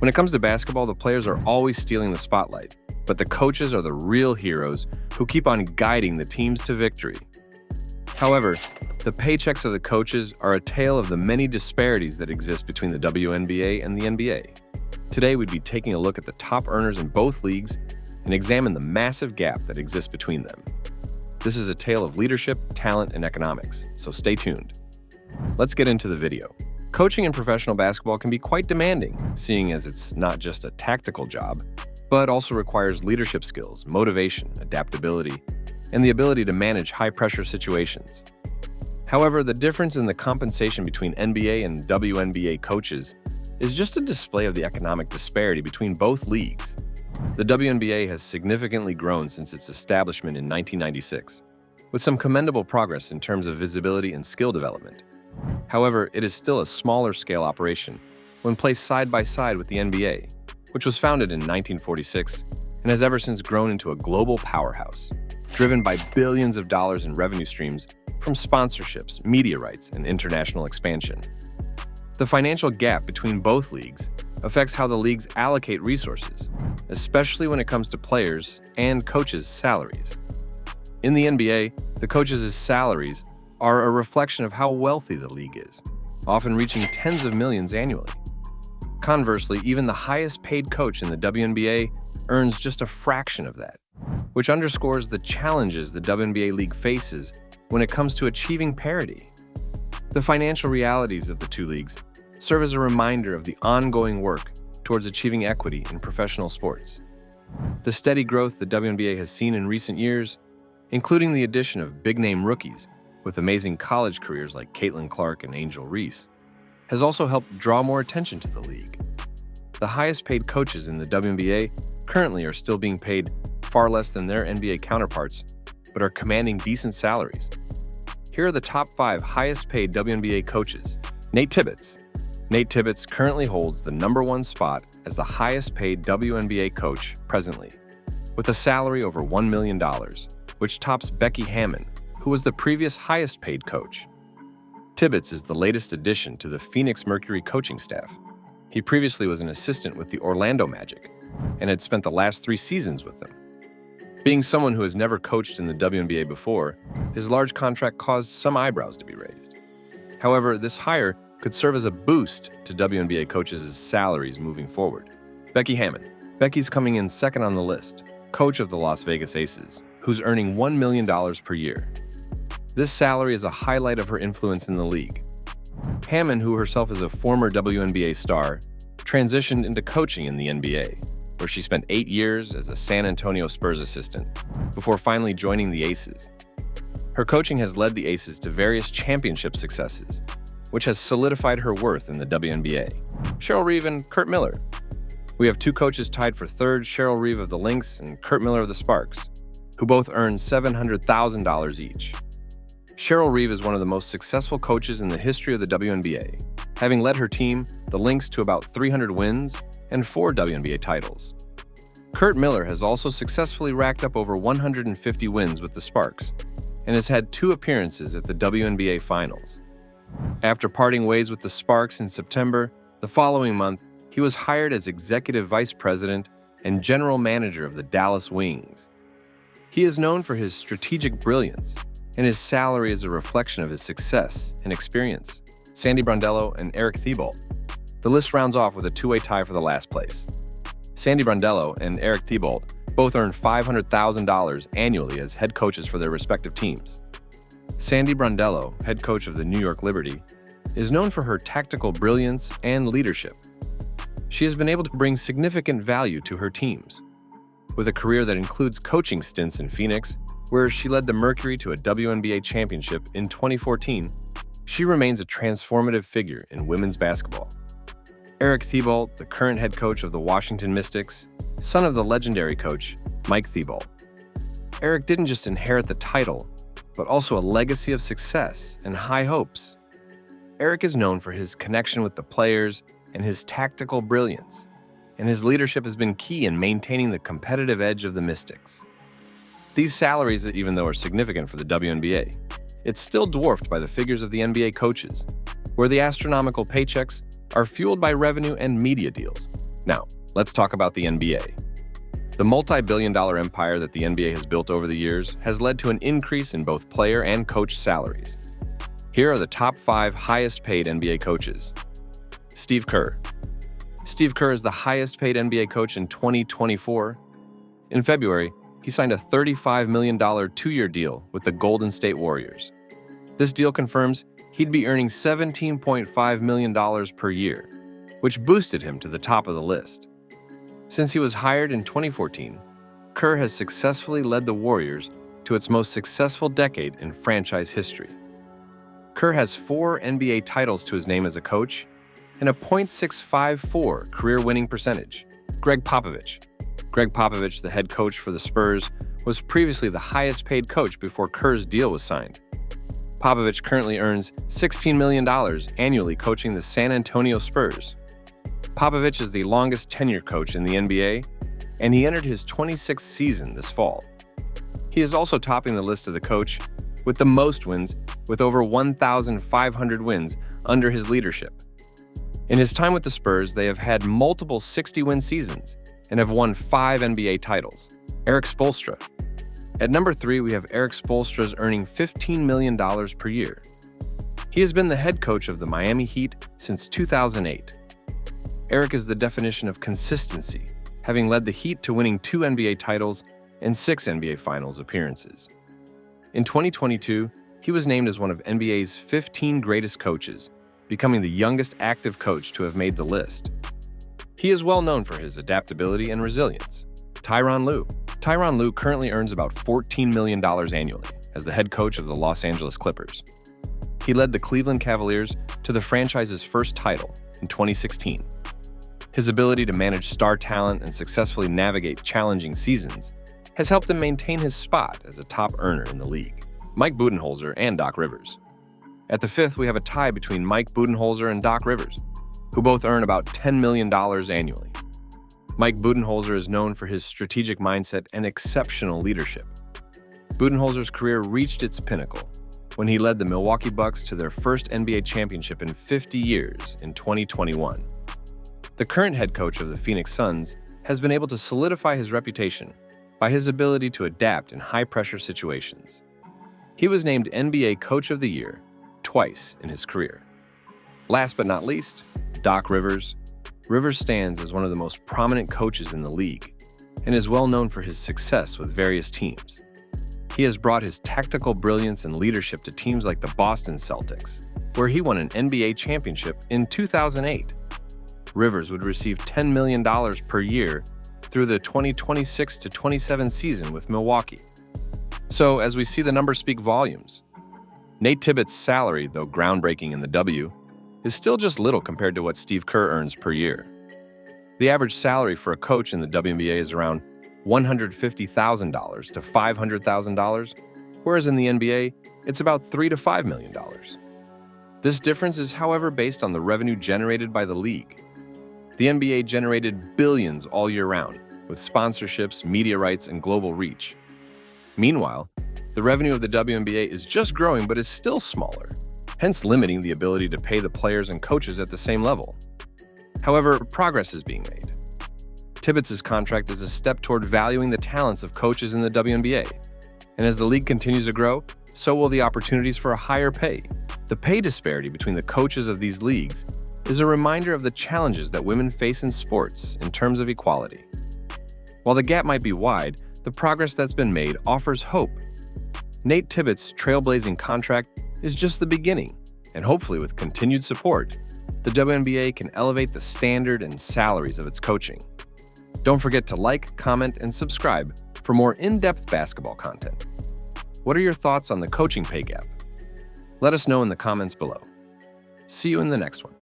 When it comes to basketball, the players are always stealing the spotlight, but the coaches are the real heroes who keep on guiding the teams to victory. However, the paychecks of the coaches are a tale of the many disparities that exist between the WNBA and the NBA. Today, we'd be taking a look at the top earners in both leagues and examine the massive gap that exists between them. This is a tale of leadership, talent, and economics, so stay tuned. Let's get into the video. Coaching in professional basketball can be quite demanding, seeing as it's not just a tactical job, but also requires leadership skills, motivation, adaptability, and the ability to manage high-pressure situations. However, the difference in the compensation between NBA and WNBA coaches is just a display of the economic disparity between both leagues. The WNBA has significantly grown since its establishment in 1996, with some commendable progress in terms of visibility and skill development. However, it is still a smaller-scale operation when placed side by side with the NBA, which was founded in 1946 and has ever since grown into a global powerhouse, driven by billions of dollars in revenue streams from sponsorships, media rights, and international expansion. The financial gap between both leagues affects how the leagues allocate resources, especially when it comes to players and coaches' salaries. In the NBA, the coaches' salaries are a reflection of how wealthy the league is, often reaching tens of millions annually. Conversely, even the highest-paid coach in the WNBA earns just a fraction of that, which underscores the challenges the WNBA league faces when it comes to achieving parity. The financial realities of the two leagues serve as a reminder of the ongoing work towards achieving equity in professional sports. The steady growth the WNBA has seen in recent years, including the addition of big-name rookies with amazing college careers like Caitlin Clark and Angel Reese, has also helped draw more attention to the league. The highest-paid coaches in the WNBA currently are still being paid far less than their NBA counterparts, but are commanding decent salaries. Here are the top 5 highest-paid WNBA coaches. Nate Tibbetts. Nate Tibbetts currently holds the #1 spot as the highest-paid WNBA coach presently, with a salary over $1 million, which tops Becky Hammon, who was the previous highest-paid coach. Tibbetts is the latest addition to the Phoenix Mercury coaching staff. He previously was an assistant with the Orlando Magic and had spent the last 3 seasons with them. Being someone who has never coached in the WNBA before, his large contract caused some eyebrows to be raised. However, this hire could serve as a boost to WNBA coaches' salaries moving forward. Becky Hammon. Becky's coming in second on the list, coach of the Las Vegas Aces, who's earning $1 million per year. This salary is a highlight of her influence in the league. Hammon, who herself is a former WNBA star, transitioned into coaching in the NBA, where she spent 8 years as a San Antonio Spurs assistant before finally joining the Aces. Her coaching has led the Aces to various championship successes, which has solidified her worth in the WNBA. Cheryl Reeve and Curt Miller. We have 2 coaches tied for third, Cheryl Reeve of the Lynx and Curt Miller of the Sparks, who both earn $700,000 each. Cheryl Reeve is one of the most successful coaches in the history of the WNBA, having led her team, the Lynx, to about 300 wins and 4 WNBA titles. Curt Miller has also successfully racked up over 150 wins with the Sparks and has had 2 appearances at the WNBA Finals. After parting ways with the Sparks in September, the following month, he was hired as Executive Vice President and General Manager of the Dallas Wings. He is known for his strategic brilliance, and his salary is a reflection of his success and experience. Sandy Brondello and Eric Thibault. The list rounds off with a 2-way tie for the last place. Sandy Brondello and Eric Thibault both earn $500,000 annually as head coaches for their respective teams. Sandy Brondello, head coach of the New York Liberty, is known for her tactical brilliance and leadership. She has been able to bring significant value to her teams. With a career that includes coaching stints in Phoenix, where she led the Mercury to a WNBA championship in 2014, she remains a transformative figure in women's basketball. Eric Thibault, the current head coach of the Washington Mystics, son of the legendary coach, Mike Thibault. Eric didn't just inherit the title, but also a legacy of success and high hopes. Eric is known for his connection with the players and his tactical brilliance, and his leadership has been key in maintaining the competitive edge of the Mystics. These salaries, even though are significant for the WNBA, it's still dwarfed by the figures of the NBA coaches, where the astronomical paychecks are fueled by revenue and media deals. Now, let's talk about the NBA. The multi-billion-dollar empire that the NBA has built over the years has led to an increase in both player and coach salaries. Here are the top 5 highest-paid NBA coaches. Steve Kerr. Steve Kerr is the highest-paid NBA coach in 2024. In February, he signed a $35 million 2-year deal with the Golden State Warriors. This deal confirms he'd be earning $17.5 million per year, which boosted him to the top of the list. Since he was hired in 2014, Kerr has successfully led the Warriors to its most successful decade in franchise history. Kerr has 4 NBA titles to his name as a coach and a .654 career winning percentage. Greg Popovich, the head coach for the Spurs, was previously the highest paid coach before Kerr's deal was signed. Popovich currently earns $16 million annually coaching the San Antonio Spurs. Popovich is the longest tenured coach in the NBA, and he entered his 26th season this fall. He is also topping the list of the coach with the most wins, with over 1,500 wins under his leadership. In his time with the Spurs, they have had multiple 60-win seasons and have won 5 NBA titles. Erik Spoelstra. At number 3, we have Erik Spoelstra's earning $15 million per year. He has been the head coach of the Miami Heat since 2008. Erik is the definition of consistency, having led the Heat to winning 2 NBA titles and 6 NBA Finals appearances. In 2022, he was named as one of NBA's 15 greatest coaches, becoming the youngest active coach to have made the list. He is well known for his adaptability and resilience. Tyronn Lue. Tyronn Lue currently earns about $14 million annually as the head coach of the Los Angeles Clippers. He led the Cleveland Cavaliers to the franchise's first title in 2016. His ability to manage star talent and successfully navigate challenging seasons has helped him maintain his spot as a top earner in the league. Mike Budenholzer and Doc Rivers. At the 5th, we have a tie between Mike Budenholzer and Doc Rivers, who both earn about $10 million annually. Mike Budenholzer is known for his strategic mindset and exceptional leadership. Budenholzer's career reached its pinnacle when he led the Milwaukee Bucks to their first NBA championship in 50 years in 2021. The current head coach of the Phoenix Suns has been able to solidify his reputation by his ability to adapt in high-pressure situations. He was named NBA Coach of the Year twice in his career. Last but not least, Doc Rivers. Rivers stands as one of the most prominent coaches in the league and is well known for his success with various teams. He has brought his tactical brilliance and leadership to teams like the Boston Celtics, where he won an NBA championship in 2008. Rivers would receive $10 million per year through the 2026-27 season with Milwaukee. So, as we see the numbers speak volumes, Nate Tibbetts' salary, though groundbreaking in the W, is still just little compared to what Steve Kerr earns per year. The average salary for a coach in the WNBA is around $150,000 to $500,000, whereas in the NBA, it's about $3 to $5 million. This difference is, however, based on the revenue generated by the league. The NBA generated billions all year round, with sponsorships, media rights, and global reach. Meanwhile, the revenue of the WNBA is just growing but is still smaller, hence limiting the ability to pay the players and coaches at the same level. However, progress is being made. Tibbetts' contract is a step toward valuing the talents of coaches in the WNBA, and as the league continues to grow, so will the opportunities for a higher pay. The pay disparity between the coaches of these leagues is a reminder of the challenges that women face in sports in terms of equality. While the gap might be wide, the progress that's been made offers hope. Nate Tibbetts' trailblazing contract is just the beginning, and hopefully with continued support, the WNBA can elevate the standard and salaries of its coaching. Don't forget to like, comment, and subscribe for more in-depth basketball content. What are your thoughts on the coaching pay gap? Let us know in the comments below. See you in the next one.